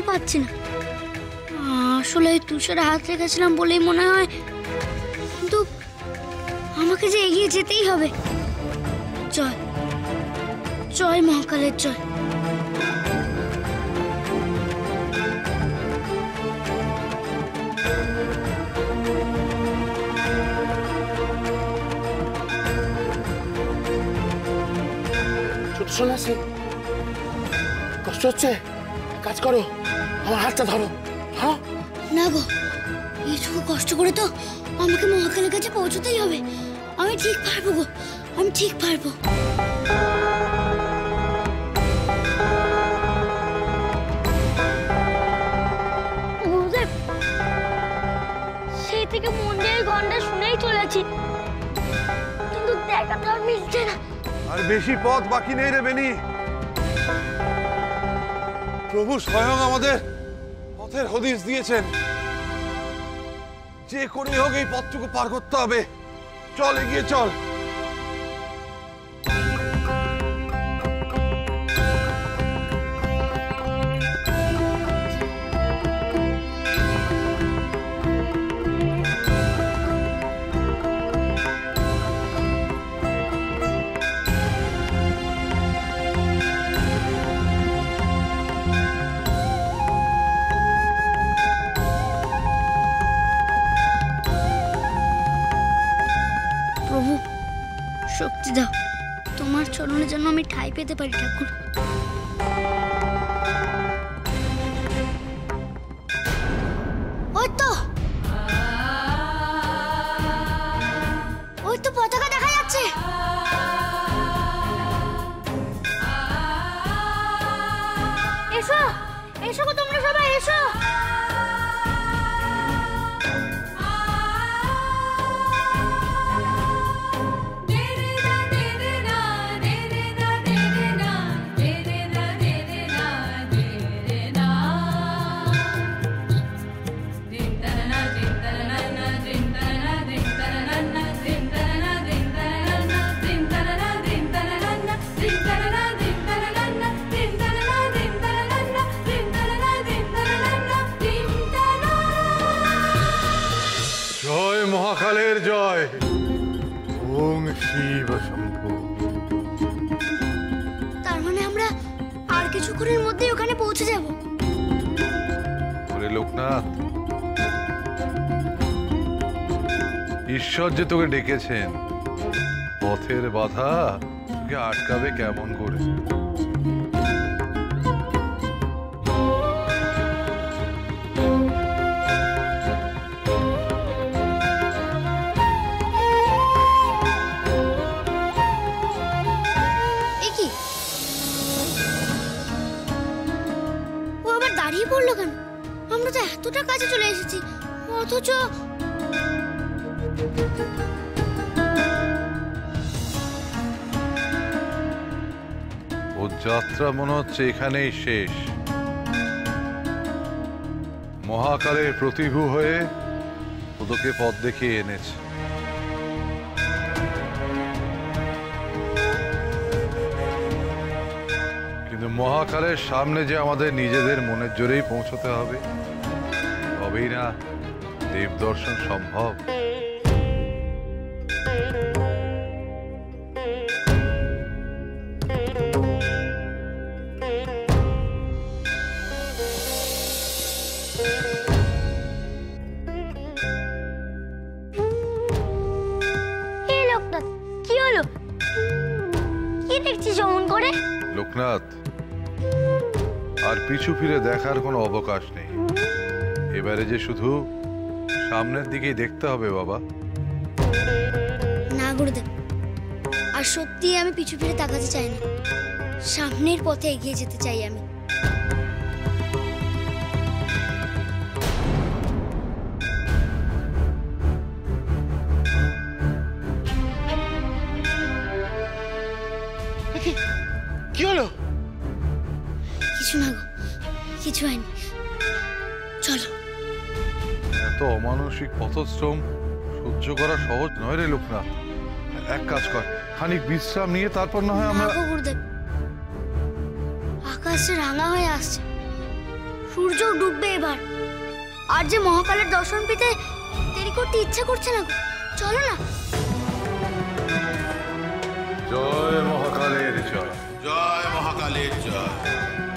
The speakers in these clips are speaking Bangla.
পাচ্ছি না। আসলে তুষারে হাত রেখেছিলাম বলেই মনে হয়, কিন্তু আমাকে যে এগিয়ে যেতেই হবে। জয় জয় মহাকালের জয়। সন্ন্যাসী, কষ্ট হচ্ছে? কাজ করো, আমার হাতটা ধরো। হ্যাঁ না গো, এইটুকু কষ্ট করে তো আমাকে মহাকালের কাছে পৌঁছতেই হবে। আমি ঠিক পারবো গো, আমি ঠিক পারবো। গুরুদেব, সেই থেকে মন্দিরের ঘন্টা শুনেই চলেছি, কিন্তু দেখা তো আর মিলছে না। আর বেশি পথ বাকি নেই রে বেনি। প্রভু স্বয়ং আমাদের পথের হদিশ দিয়েছেন। যে করে হোক এই পথটুকু পার করতে হবে। চল, এগিয়ে চল। প্রভু, শক্তি দাও, তোমার চরণে যেন আমি ঠাঁই পেতে পারি ঠাকুর। ওই তো পতাকা দেখা যাচ্ছে। এসো এসো গো, তোমরা সবাই এসো। জয় মহাকালের জয়। ওম শিব শম্ভু। তার মানে আমরা আর কিছুক্ষণের মধ্যেই ওখানে পৌঁছে যাব। ওরে লোকনাথ, ঈশ্বর যে তোকে ডেকেছেন, পথের বাধা তোকে আটকাবে কেমন করে? দাঁড়িয়ে পড়লো কেন? আমরা তো এতটা কাছে চলে এসেছি, অথচ ও যাত্রা মনে হচ্ছে এখানেই শেষ। মহাকালের প্রতিভু হয়ে তোকে পথ দেখিয়ে এনেছে। কিন্তু মহাকালের সামনে যে আমাদের নিজেদের মনের জোরেই পৌঁছতে হবে, তবেই না দেব দর্শন সম্ভব। লোকনাথ, আর পিছু ফিরে দেখার কোনো অবকাশ নেই। এবারে যে শুধু সামনের দিকেই দেখতে হবে বাবা। না গুরুদেব, আর সত্যি আমি পিছু ফিরে তাকাতে চাই না। সামনের পথে এগিয়ে যেতে চাই আমি। কি হলো? কিছু না গো, কিছু হয়নি। চলো। এত অমানসিক পথশ্রম সহ্য করা সহজ নয় রে লোকনাথ। এক কাজ কর, খানিক বিশ্রাম নিয়ে তারপর না হয় আমরা। গুরুদেব, আকাশে রাঙা হয়ে আসছে, সূর্য ডুববে এবার। আর যে মহাকালের দর্শন পেতে দেরি করতে ইচ্ছা করছে না গো, চলো না। জয় মহাকালের জয়, জয় মহাকালের জয়,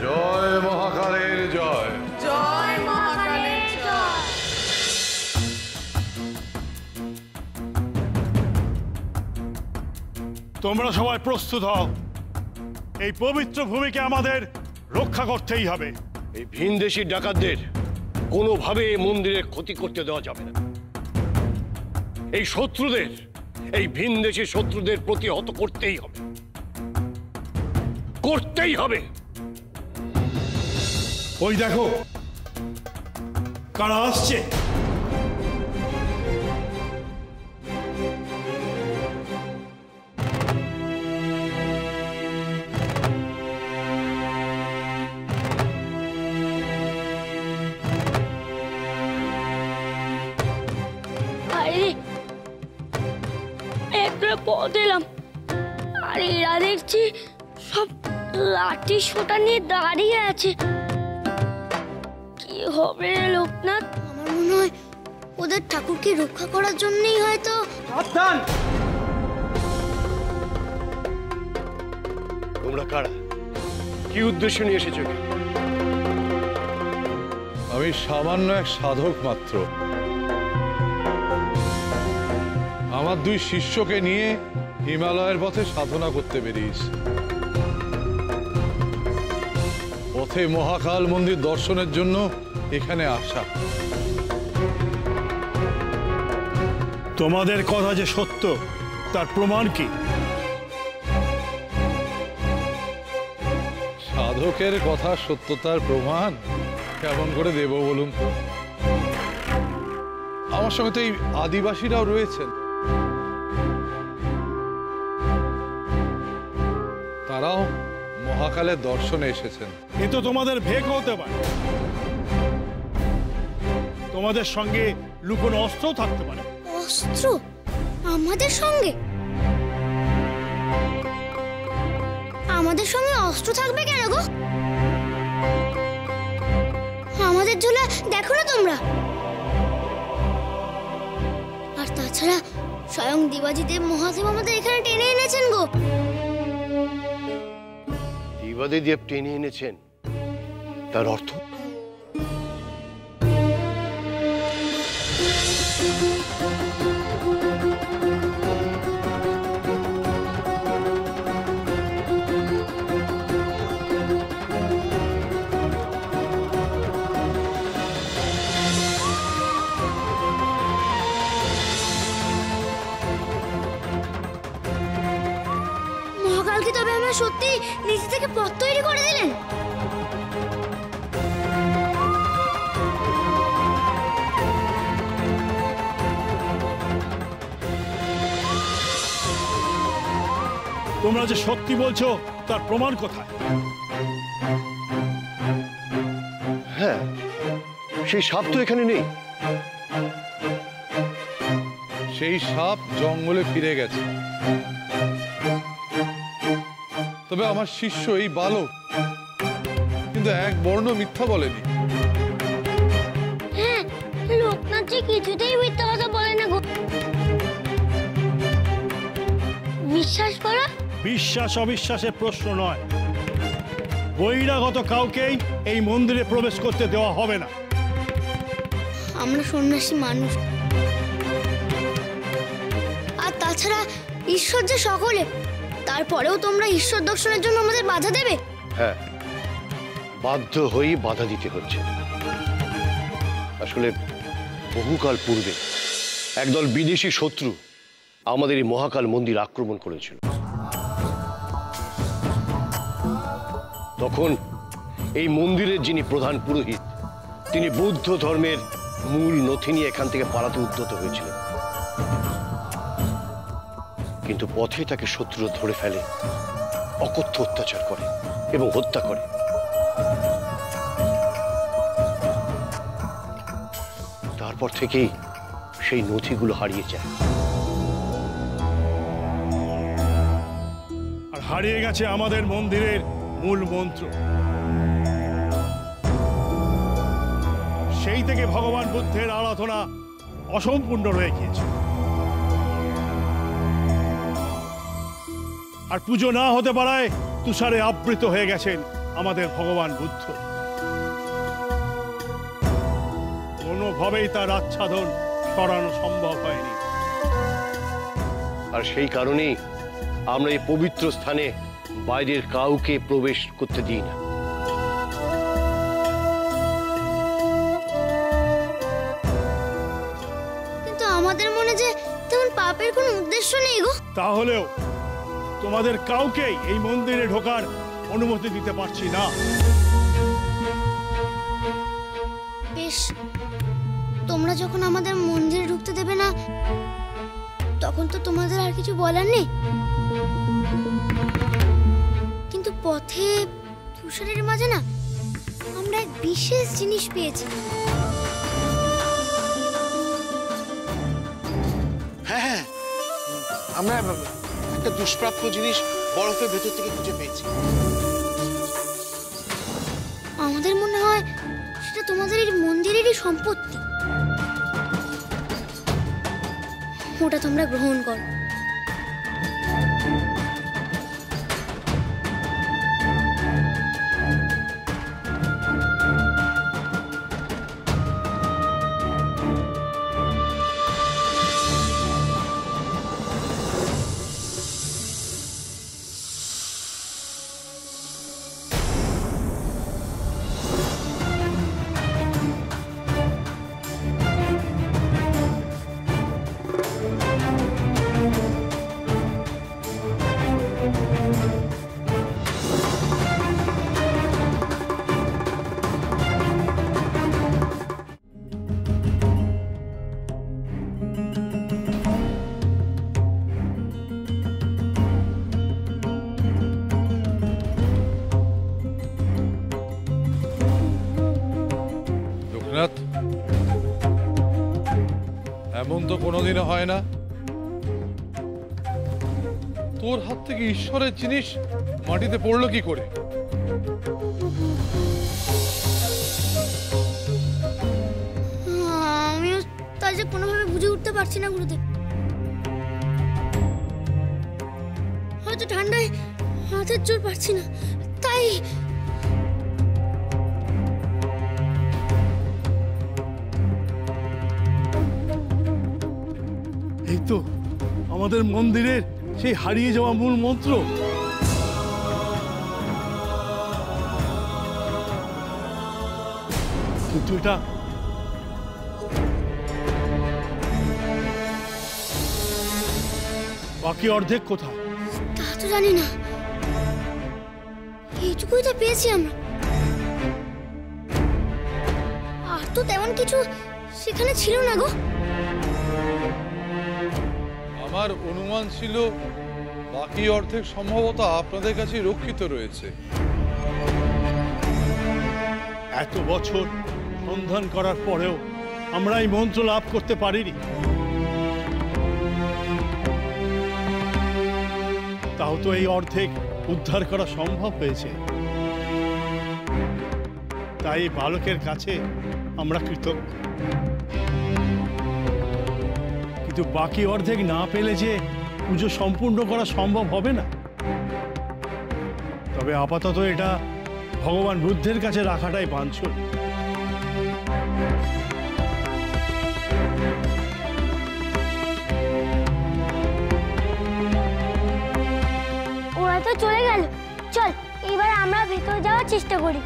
জয় মহাকালের জয়। জয় মহাকালের জয়। তোমরা সবাই প্রস্তুত হও, এই পবিত্র ভূমিকে আমাদের রক্ষা করতেই হবে। এই ভিনদেশী ডাকাতদের কোনোভাবে এই মন্দিরের ক্ষতি করতে দেওয়া যাবে না। এই শত্রুদের, এই ভিনদেশী শত্রুদের প্রতিহত করতেই হবে, করতেই হবে। ওই দেখো কারা আসছে। আরে একটা পথ এলাম, আর এরা দেখছি সব লাঠি সোটা নিয়ে দাঁড়িয়ে আছে। কি হবে রে লোকনাথ? আমার মনে হয় ওদের ঠাকুরকে রক্ষা করার জন্যই হয়তো। তোমরা কারা? কি উদ্দেশ্য নিয়ে এসেছো? আমি সামান্য এক সাধক মাত্র। আমার দুই শিষ্যকে নিয়ে হিমালয়ের পথে সাধনা করতে বেরিয়েছি। পথে মহাকাল মন্দির দর্শনের জন্য এখানে আসা। তোমাদের কথা যে সত্য তার প্রমাণ কি? সাধকের কথা সত্যতার প্রমাণ কেমন করে দেব বলুন তো? আমার সঙ্গে তো এই আদিবাসীরাও রয়েছেন, তারাও মহাকালের দর্শনে এসেছেন। এ তো তোমাদের ভেক হতে পারে, তোমাদের সঙ্গে লুকোনো অস্ত্রও থাকতে পারে। অস্ত্র আমাদের সঙ্গে? আমাদের সঙ্গে অস্ত্র থাকবে কেন গো? আমাদের ঝোলা দেখো না তোমরা। আর তাছাড়া স্বয়ং দেবাদিদেব মহাদেব আমাদের এখানে টেনে এনেছেন গো। দেবাদিদেব টেনে এনেছেন, তার অর্থ? মহাকালকে তবে আমরা সত্যি নিজে থেকে পথ তৈরি করে দিলেন। তোমরা যে সত্যি বলছো তার প্রমাণ কোথায়? হ্যাঁ, সেই সাপ তো এখানে নেই। সেই সাপ জঙ্গলে ফিরে গেছে। তবে আমার শিষ্য এই বালক কিন্তু এক বর্ণ মিথ্যা বলেনি। হ্যাঁ, লোকনাথ যে কিছুতেই মিথ্যা কথা বলে না গো। বিশ্বাস করো। বিশ্বাস অবিশ্বাসের প্রশ্ন নয়, বহিরাগত কাউকেই এই মন্দিরে প্রবেশ করতে দেওয়া হবে না। আমরা সন্ন্যাসী মানুষ, আর তাছাড়া ঈশ্বর যে সকলে, তারপরেও তোমরা ঈশ্বর দর্শনের জন্য আমাদের বাধা দেবে? হ্যাঁ, বাধ্য হয়েই বাধা দিতে হচ্ছে। আসলে বহুকাল পূর্বে একদল বিদেশি শত্রু আমাদের এই মহাকাল মন্দির আক্রমণ করেছিল। তখন এই মন্দিরের যিনি প্রধান পুরোহিত, তিনি বৌদ্ধ ধর্মের মূল নথি নিয়ে এখান থেকে পালাতে উদ্যত হয়েছিলেন। কিন্তু পথে তাকে শত্রুরা ধরে ফেলে, অকথ্য অত্যাচার করে এবং হত্যা করে। তারপর থেকেই সেই নথিগুলো হারিয়ে যায়। আর হারিয়ে গেছে আমাদের মন্দিরের মূল মন্ত্র। সেই থেকে ভগবান বুদ্ধের আরাধনা অসম্পূর্ণ রয়ে গিয়েছে। আর পুজো না হতে পারায় তুষারে আবৃত হয়ে গেছেন আমাদের ভগবান বুদ্ধ। কোনোভাবেই তার আচ্ছাদন সরানো সম্ভব হয়নি। আর সেই কারণেই আমরা এই পবিত্র স্থানে বাইরের কাউকে প্রবেশ করতে দিই না। কিন্তু আমাদের মনে যে তেমন পাপের কোনো উদ্দেশ্য নেই গো। তাহলেও তোমাদের কাউকেই এই মন্দিরে ঢোকার অনুমতি দিতে পারছি না। বেশ, তোমরা যখন আমাদের মন্দিরে ঢুকতে দেবে না, তখন তো তোমাদের আর কিছু বলার নেই। কিন্তু পথে তুষারের মাঝে না আমরা এক বিশেষ জিনিস পেয়েছি। হ্যাঁ হ্যাঁ, আমরা একটা দুষ্প্রাপ্য জিনিস বরফের ভেতর থেকে খুঁজে পেয়েছি। আমাদের মনে হয় সেটা তোমাদের এই মন্দিরেরই সম্পত্তি। ওটা তোমরা গ্রহণ করো। লোকনাথ, এমন তো কোনোদিনও হয় না তোর হাত থেকে ঈশ্বরের জিনিস মাটিতে পড়লো কি করে? আমিও তাই যে কোনোভাবে বুঝে উঠতে পারছি না গুরুদেব। হয়তো ঠান্ডায় হাতের জোর পাচ্ছি না, তাই। এই তো আমাদের মন্দিরের সেই হারিয়ে যাওয়া মূল মন্ত্র। কিন্তু এটা বাকি অর্ধেক কোথায়? তা তো জানি না, এইটুকুই তো পেয়েছি আমরা। আর তো তেমন কিছু সেখানে ছিল না গো। আমার অনুমান ছিল বাকি অর্ধেক সম্ভবত আপনাদের কাছে রক্ষিত রয়েছে। এত বছর সন্ধান করার পরেও আমরা এই মন্ত্র লাভ করতে পারিনি। তাও তো এই অর্ধেক উদ্ধার করা সম্ভব হয়েছে। তাই এই বালকের কাছে আমরা কৃতজ্ঞ। কিন্তু বাকি অর্ধেক না পেলে যে পুজো সম্পূর্ণ করা সম্ভব হবে না। তবে আপাতত এটা ভগবান বুদ্ধের কাছে রাখাটাই বাঞ্ছনীয়। ওরা তো চলে গেল, চল এবার আমরা ভেতর যাওয়ার চেষ্টা করি।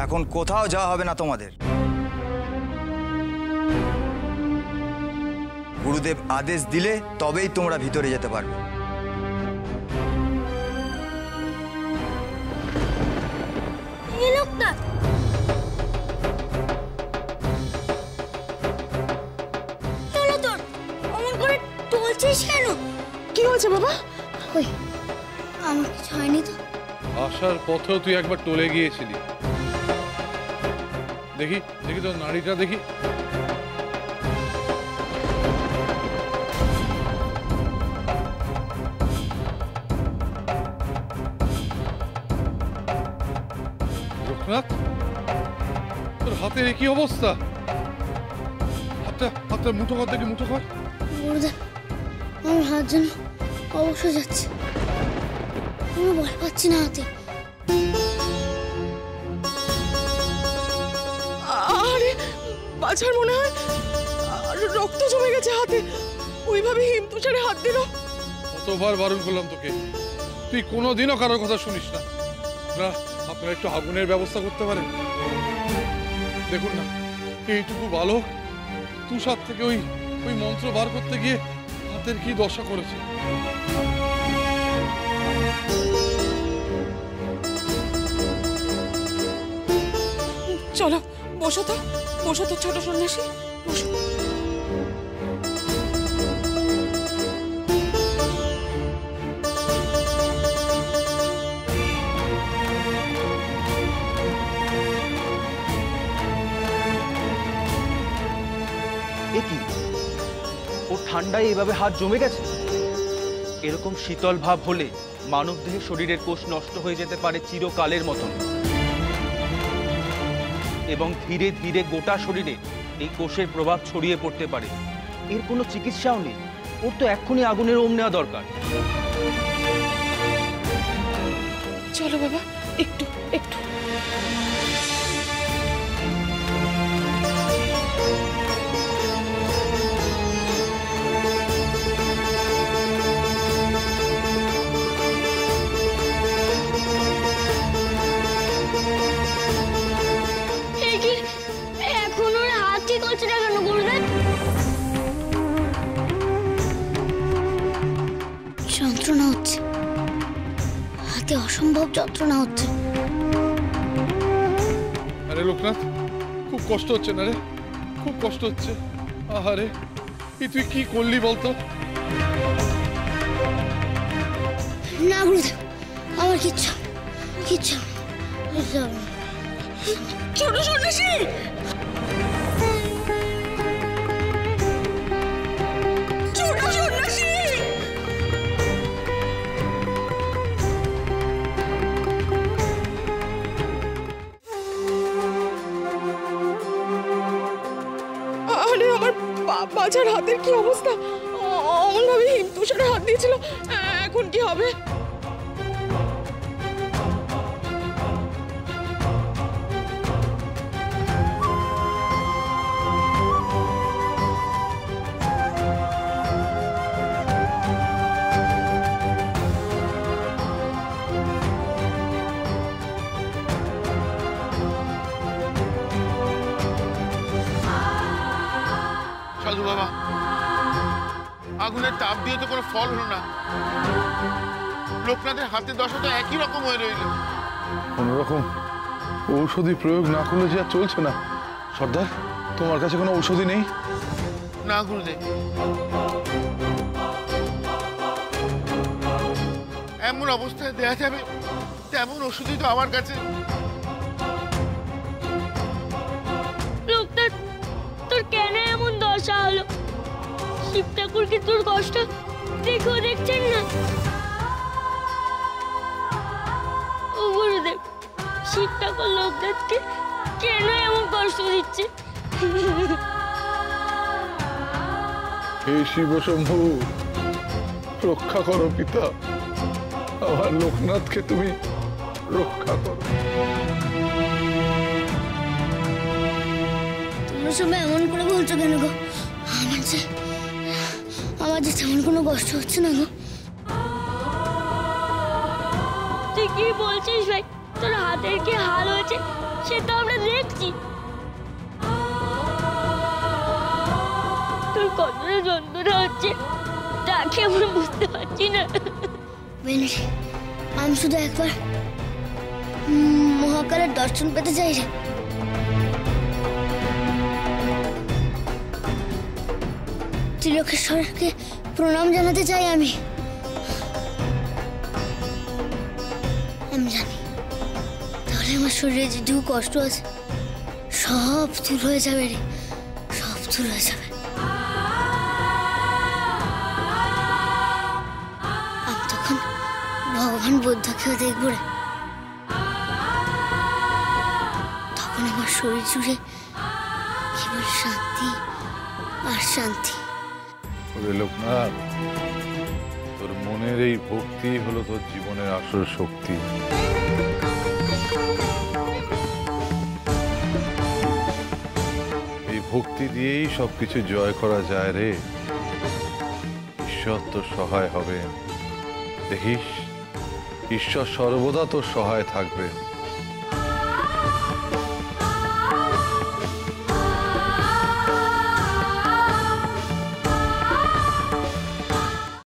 এখন কোথাও যাওয়া হবে না তোমাদের। গুরুদেব আদেশ দিলে তবেই তোমরা ভিতরে যেতে পারবে। এই লোকটা চলো, তোর অমন করে টলছিস কেন? কি হয়েছে বাবা? ওই আমার কিছু হয়নি তো। আসার পথেও তুই একবার টলে গিয়েছিলি। দেখি দেখি তোর নাড়িটা দেখি। হাতের কি অবস্থা? হাতটা মুঠো কর দেখি, মুঠো কর। গুরুদেব, আমার হাত যেন অবশ যাচ্ছে, কোনো বল পাচ্ছি না হাতে। আরে বাছার মনে হয় রক্ত জমে গেছে হাতে, ওইভাবে হিমতুষারে হাত দিল। কতবার বারণ করলাম তোকে, তুই কোনোদিনও কারোর কথা শুনিস না। আপনারা একটু আগুনের ব্যবস্থা করতে পারেন? দেখুন না, এইটুকু বালক তুষার থেকে ওই মন্ত্র বার করতে গিয়ে হাতের কি দশা করেছে। চলো বসো তো, বসো তো ছোট সন্ন্যাসী, বসো। এ কি, ও ঠান্ডায় এভাবে হাত জমে গেছে? এরকম শীতল ভাব হলে মানবদেহে শরীরের কোষ নষ্ট হয়ে যেতে পারে চিরকালের মতন, এবং ধীরে ধীরে গোটা শরীরে এই কোষের প্রভাব ছড়িয়ে পড়তে পারে। এর কোনো চিকিৎসাও নেই, ওর তো এক্ষুনি আগুনের ওম নেওয়া দরকার। চলো বাবা, একটু একটু। এখন ওর হাত ঠিক হচ্ছে না কেন গুরুদেব? যন্ত্রণা হচ্ছে, হাতে অসম্ভব যন্ত্রণা হচ্ছে। আরে লোকনাথ, খুব কষ্ট হচ্ছে না রে? খুব কষ্ট হচ্ছে? আহারে, তুই কি করলি বলতো? না গুরুদেব, আমার কিচ্ছু কিচ্ছু হবে না। ছোট সন্ন্যাসী, ছোট সন্ন্যাসী, আরে আমার বাছার হাতের কি অবস্থা? অমন ভাবে হিমতুষারে হাত দিয়েছিল, এখন কি হবে? সাধু বাবা, আগুনের তাপ দিয়ে তো কোনো ফল হলো না। লোকনাথের হাতের দশা তো একই রকম হয়ে রইল। কোন রকম ঔষধি প্রয়োগ না করলে যে আর চলছে না। সর্দার, তোমার কাছে কোনো ঔষধি নেই? না গুরুদেব, এমন অবস্থায় দেয়া যাবে তেমন ওষুধই তো আমার কাছে। লোকনাথ, তোর কেন এমন দশা হলো? শিব ঠাকুর কি তোর কষ্ট দেখেও দেখছেন না? ও গুরুদেব, শিব ঠাকুর লোকনাথকে কেন এমন কষ্ট দিচ্ছে? হে শিব শম্ভু, রক্ষা করো পিতা, আমার লোকনাথকে তুমি রক্ষা করো। তোমরা সবাই এমন করে বলছো কেন গো? আমার যে তেমন কোনো কষ্ট হচ্ছে না গো। তুই কি বলছিস ভাই? তোর হাতের কি হাল হয়েছে সে তো আমরা দেখছি। তোর কতটা যন্ত্রণা হচ্ছে তাকে আমরা বুঝতে পারছি না। আমি শুধু একবার মহাকালের দর্শন পেতে চাই রে। ত্রিলোকেশ্বরকে প্রণাম জানাতে চাই আমি। জানি তাহলে আমার শরীরে যেটুকু কষ্ট আছে সব দূর হয়ে যাবে রে, সব দূর হয়ে যাবে। আমি তখন ভগবান বুদ্ধকেও দেখবো রে। তখন আমার শরীর জুড়ে আর শান্তি, আর শান্তি। ওরে লোকনাথ, তোর মনের এই ভক্তি হলো তোর জীবনের আসল শক্তি। এই ভক্তি দিয়েই সবকিছু জয় করা যায় রে। ঈশ্বর তোর সহায় হবেন, দেখিস ঈশ্বর সর্বদা তোর সহায় থাকবেন।